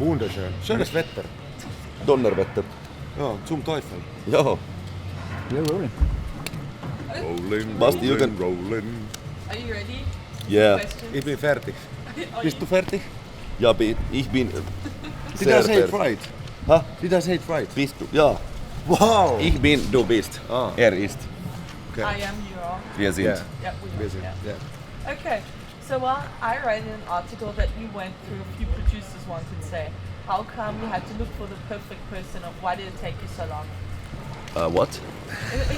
Wunderschön. Schönes Wetter. Donnerwetter. Ja, zum Teufel. Ja. We're rolling. Rolling, Basti, you can- rolling. Are you ready? Yeah. Questions? Ich bin fertig. Are Bist you- du fertig? Ja, ich bin Did sehr I say it fertig. right? Ha? Did I say it right? Bist du? Ja. Wow! Ich bin, du bist. Ah. Ist. I am, you are. Wir sind. Yeah. Yeah, we Wir are. sind, Yeah. yeah. Okay, so I read in an article that you went through a few producers once and say, how come you had to look for the perfect person, or why did it take you so long? What?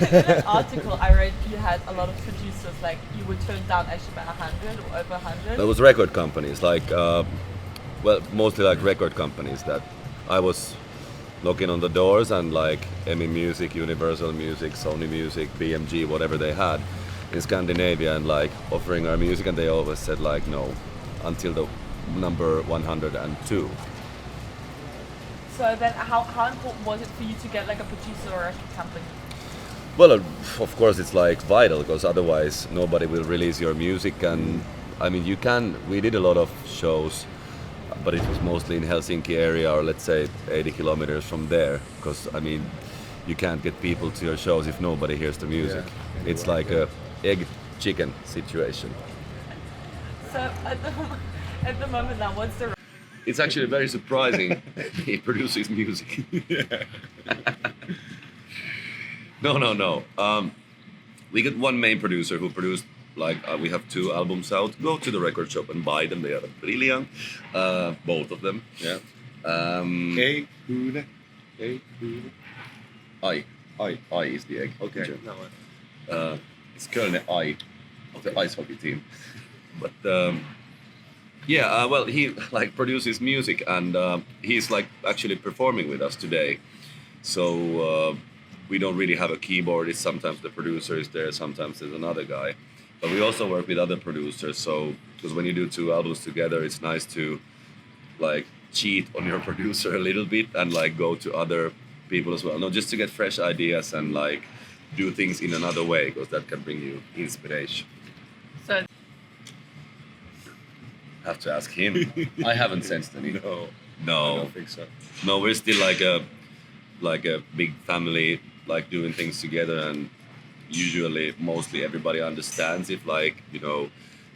In an article I read, you had a lot of producers, like you were turned down actually by 100 or over 100. That was record companies, like, well, mostly like record companies that I was knocking on the doors, and like EMI Music, Universal Music, Sony Music, BMG, whatever they had in Scandinavia, and like offering our music, and they always said like no, until the number 102. So then how important was it for you to get like a producer or a record company? Well, of course it's like vital, because otherwise nobody will release your music. And I mean, we did a lot of shows, but it was mostly in Helsinki area, or let's say 80 kilometers from there, because I mean, you can't get people to your shows if nobody hears the music. Yeah, It's like a egg chicken situation. So at the moment now, what's the It's actually very surprising. He produces music. No. We got one main producer who produced, like, we have 2 albums out. Go to the record shop and buy them. They are brilliant. Both of them. Yeah. Hey, Hune. Hey, Hune. I is the egg. Okay. German. It's Kölner I of the ice hockey team. But well, he like produces music, and he's like actually performing with us today. So we don't really have a keyboard. It's sometimes the producer is there, sometimes there's another guy. But we also work with other producers. So because when you do 2 albums together, it's nice to like cheat on your producer a little bit and like go to other people as well. No, just to get fresh ideas and like do things in another way, because that can bring you inspiration. so Have to ask him. I haven't sensed any. No. No. I don't think so. No, we're still like a big family, like doing things together, and usually mostly everybody understands if like, you know,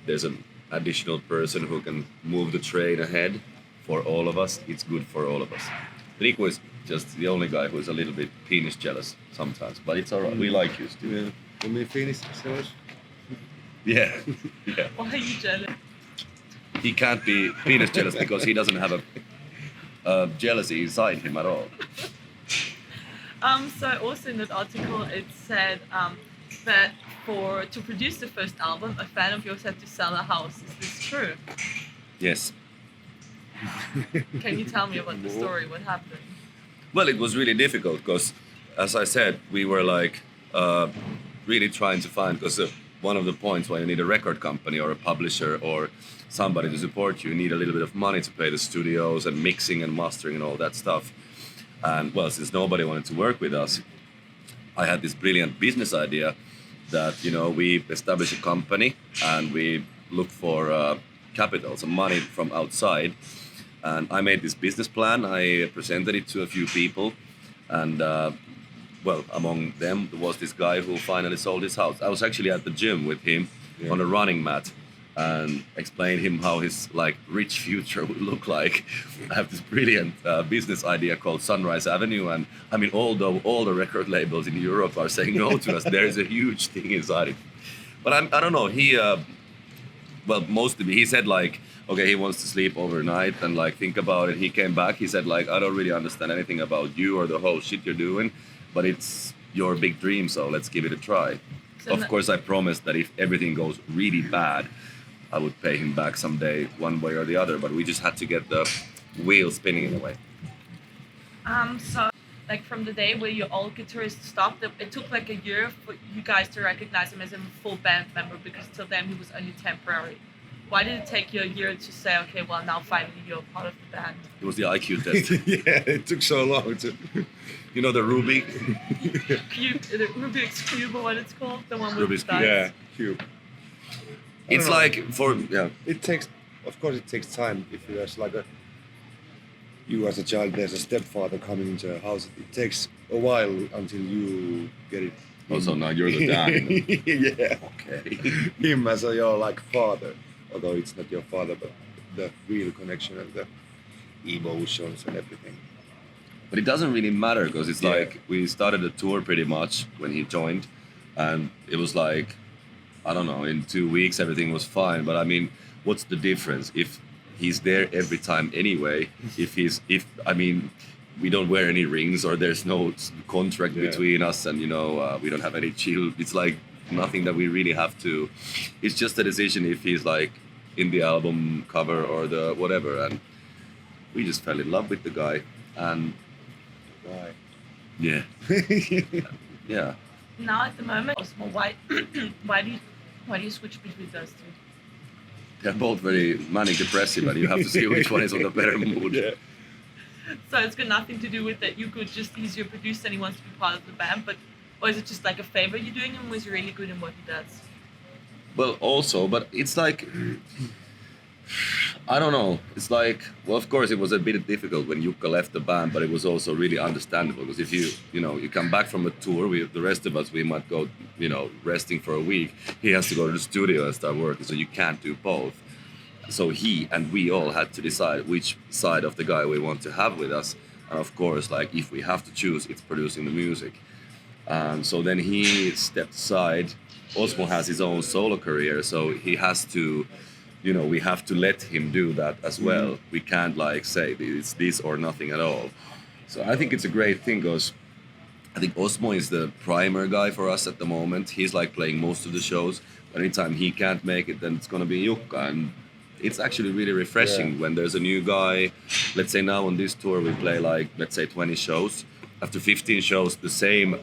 there's an additional person who can move the train ahead for all of us, it's good for all of us. Rico is just the only guy who is a little bit penis jealous sometimes, but it's alright. We like you still. Yeah. When we finish, sellers. Yeah. why are you jealous? He can't be penis jealous because he doesn't have a jealousy inside him at all. So also in that article it said that to produce the first album, a fan of yours had to sell a house. Is this true? Yes. Can you tell me about the story? What happened? Well, it was really difficult because, as I said, we were like really trying to find, because one of the points why you need a record company or a publisher or somebody to support you, you need a little bit of money to pay the studios and mixing and mastering and all that stuff. And well, since nobody wanted to work with us, I had this brilliant business idea that, you know, we establish a company and we look for capital, some money from outside. And I made this business plan. I presented it to a few people, and well, among them was this guy who finally sold his house. I was actually at the gym with him on a running mat and explained him how his like rich future would look like. I have this brilliant business idea called Sunrise Avenue, and I mean, although all the record labels in Europe are saying no to us, there is a huge thing inside it. But I don't know. He well, mostly he said like, okay, he wants to sleep overnight and like think about it. He came back. He said like, I don't really understand anything about you or the whole shit you're doing, but it's your big dream, so let's give it a try. So of course, I promised that if everything goes really bad, I would pay him back someday, one way or the other. But we just had to get the wheel spinning in a way. So like from the day where your old guitarist stopped, it took like a year for you guys to recognize him as a full band member, because till then he was only temporary. Why did it take you a year to say, okay, well now finally you're part of the band? It was the IQ test. Yeah, it took so long to. You know the Ruby? The Rubik's Cube, or what it's called? The one with Rubik's the Cube. dice? Yeah, cube. It's know. like for It takes, of course, it takes time if there's like a you as a child, there's a stepfather coming into a house. It takes a while until you get it. Also, now you're the dad. Yeah. Okay. Him as your like father, although it's not your father, but the real connection and the emotions and everything. But it doesn't really matter because it's Yeah. like we started a tour pretty much when he joined, and it was like, I don't know, in 2 weeks everything was fine. But I mean, what's the difference if he's there every time anyway? If I mean, we don't wear any rings or there's no contract Yeah. between us, and we don't have any chill. It's like nothing that we really have to. It's just a decision if he's like in the album cover or the whatever, and we just fell in love with the guy, and Why? yeah, yeah. Now at the moment, Osmo, why do you switch between those two? They're both very manic depressive, and you have to see which one is on the better mood. Yeah. So it's got nothing to do with that. He's your producer and he wants to be part of the band, or is it just like a favor you're doing him? Was he really good in what he does? Well, also, but it's like, I don't know. It's like, well, of course, it was a bit difficult when Jukka left the band, but it was also really understandable because if you come back from a tour, the rest of us, we might go, resting for a week. He has to go to the studio and start working, so you can't do both. So he and we all had to decide which side of the guy we want to have with us. And of course, like if we have to choose, it's producing the music. So then he stepped aside. Osmo has his own solo career, so he has to, we have to let him do that as well. We can't like say it's this or nothing at all. So I think it's a great thing because I think Osmo is the primer guy for us at the moment. He's like playing most of the shows. Anytime he can't make it, then it's gonna be Jukka, and it's actually really refreshing when there's a new guy. Let's say now on this tour we play like, let's say 20 shows. After 15 shows, the same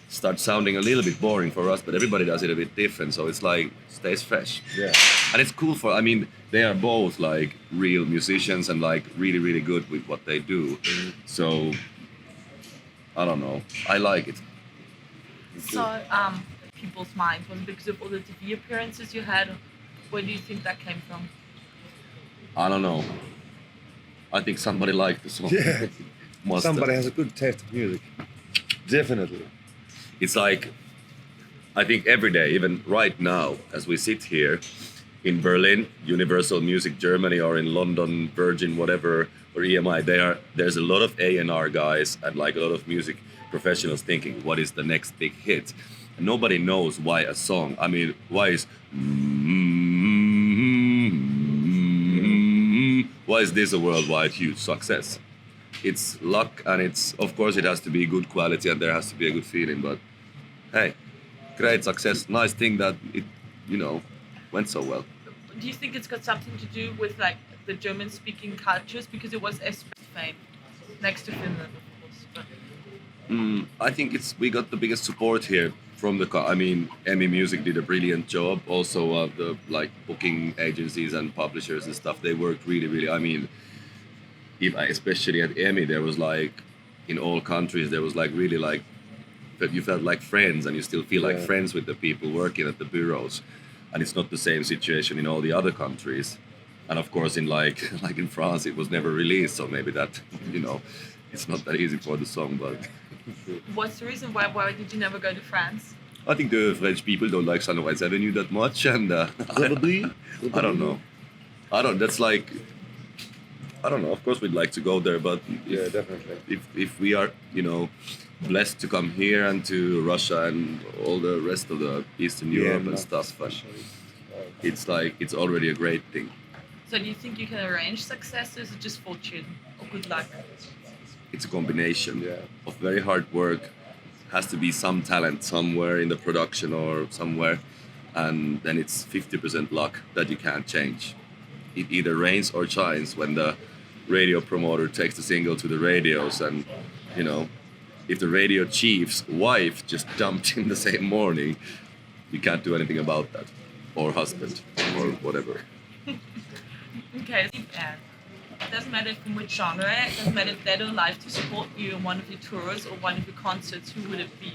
starts sounding a little bit boring for us, but everybody does it a bit different, so it's like stays fresh. Yeah. And it's cool they are both like real musicians and like really, really good with what they do. So I don't know. I like it. So, people's minds, was it because of all the TV appearances you had? Where do you think that came from? I don't know. I think somebody liked the song. Yeah. Must Somebody have. has a good taste of music. Definitely. It's like, I think every day, even right now, as we sit here in Berlin, Universal Music Germany, or in London, Virgin, whatever, or EMI, there's a lot of A&R guys and like a lot of music professionals thinking, what is the next big hit? And nobody knows why a song, why is this a worldwide huge success? It's luck, and of course it has to be good quality and there has to be a good feeling, but hey, great success, nice thing that it, went so well. Do you think it's got something to do with like the German-speaking cultures, because it was fame next to Finland, of course? But... I think we got the biggest support here from Emmy Music did a brilliant job. Also, the like booking agencies and publishers and stuff, they worked really, really. Especially at Emmy, there was like in all countries there was like really like that you felt like friends, and you still feel like friends with the people working at the bureaus, and it's not the same situation in all the other countries. And of course, in like in France, it was never released, so maybe that it's not that easy for the song. But what's the reason why did you never go to France? I think the French people don't like Sunrise Avenue that much, and Probably. I don't know. That's like, I don't know. Of course, we'd like to go there, but Yeah, definitely. if we are, blessed to come here and to Russia and all the rest of the Eastern Europe and stuff, but it's like it's already a great thing. So do you think you can arrange success, or is it just fortune or good luck? It's a combination Yeah. of very hard work. Has to be some talent somewhere in the production or somewhere, and then it's 50% luck that you can't change. It either rains or shines when the radio promoter takes the single to the radios, and if the radio chief's wife just dumped in the same morning, you can't do anything about that, or husband, or whatever. Okay, and it doesn't matter from which genre, it doesn't matter if they don't live to support you on one of your tours or one of your concerts, who would it be?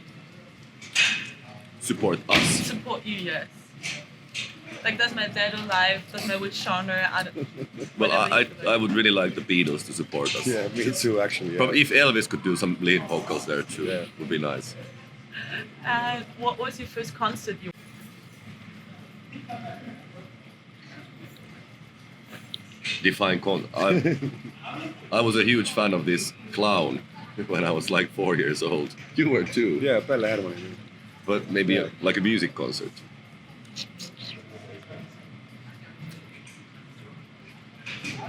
Support us. Support you, yes. Like, doesn't matter dead or alive, doesn't matter which genre. Well, whatever I you feel like. I would really like the Beatles to support us. Yeah, me too, actually. Yeah. But if Elvis could do some lead vocals there too, Yeah. would be nice. And what was your first concert you? Define I was a huge fan of this clown when I was like 4 years old. You were too. Yeah, Pelle Hermanen. But maybe Yeah. like a music concert.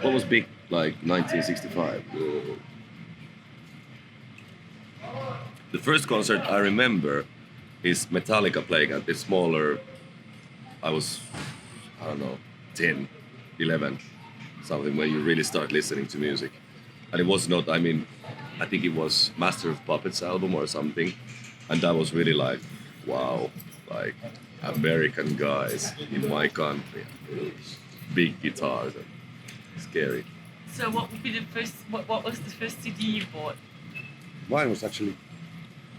What was big like 1965? The first concert I remember is Metallica playing at this smaller, I don't know, 10, 11, something where you really start listening to music. And it was not, I think it was Master of Puppets album or something. And that was really like, wow, like American guys in my country. Big guitars and scary. So what would be the first? What was the first CD you bought? Mine was actually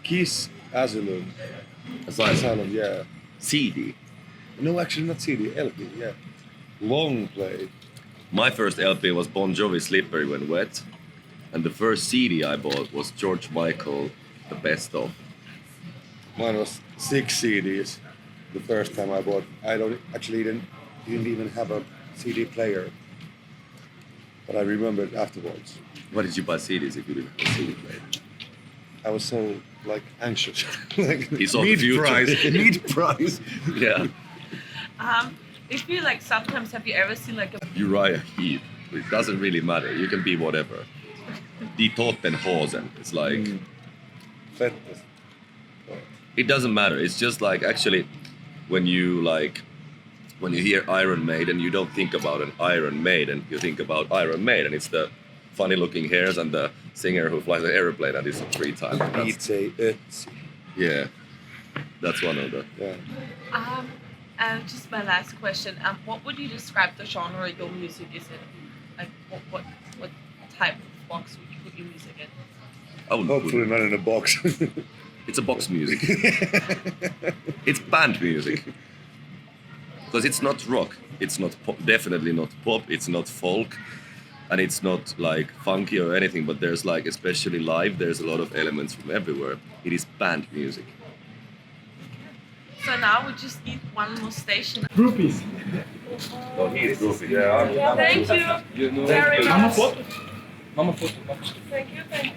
Kiss Asylum. Asylum. Yeah. CD. No, actually not CD, LP, yeah. Long play. My first LP was Bon Jovi Slippery When Wet. And the first CD I bought was George Michael, The Best Of. Mine was 6 CDs. The first time I bought. I didn't even have a CD player. But I remembered afterwards. Why did you buy CDs if you didn't have a CD player? I was so anxious. Like He saw the future. Need price. Yeah. If you sometimes have you ever seen a Uriah Heep. It doesn't really matter. You can be whatever. Die Totenhosen. It's like, Fettes. it doesn't matter. It's just like actually when you hear Iron Maiden, you don't think about an Iron Maiden. You think about Iron Maiden. It's the funny looking hairs and the singer who flies an airplane and is 3 times. It's a Ötzi. Yeah. That's one of the. Yeah. And just my last question. What would you describe the genre your music is in? Like what type of box would you put your music in? I wouldn't put Hopefully it- not in a box. It's a box music. It's band music. Because it's not rock. It's not pop, definitely not pop. It's not folk. And it's not like funky or anything, but there's especially live, there's a lot of elements from everywhere. It is band music. So now we just need one more station. Groupies. Oh, he is goofy. Yeah, Thank you. you know. Very Mamma much. foto. Mamma foto. Thank you. Sorry.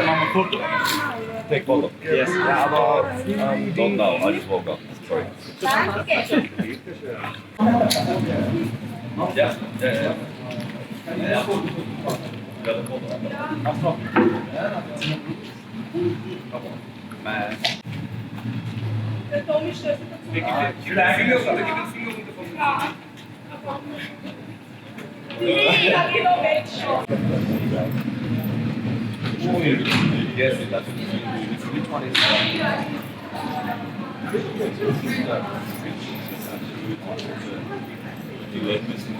Mamma foto. Take photo. Yes. Don't know, I just woke up. Sorry. Yeah. Yes, that's which one is you let me see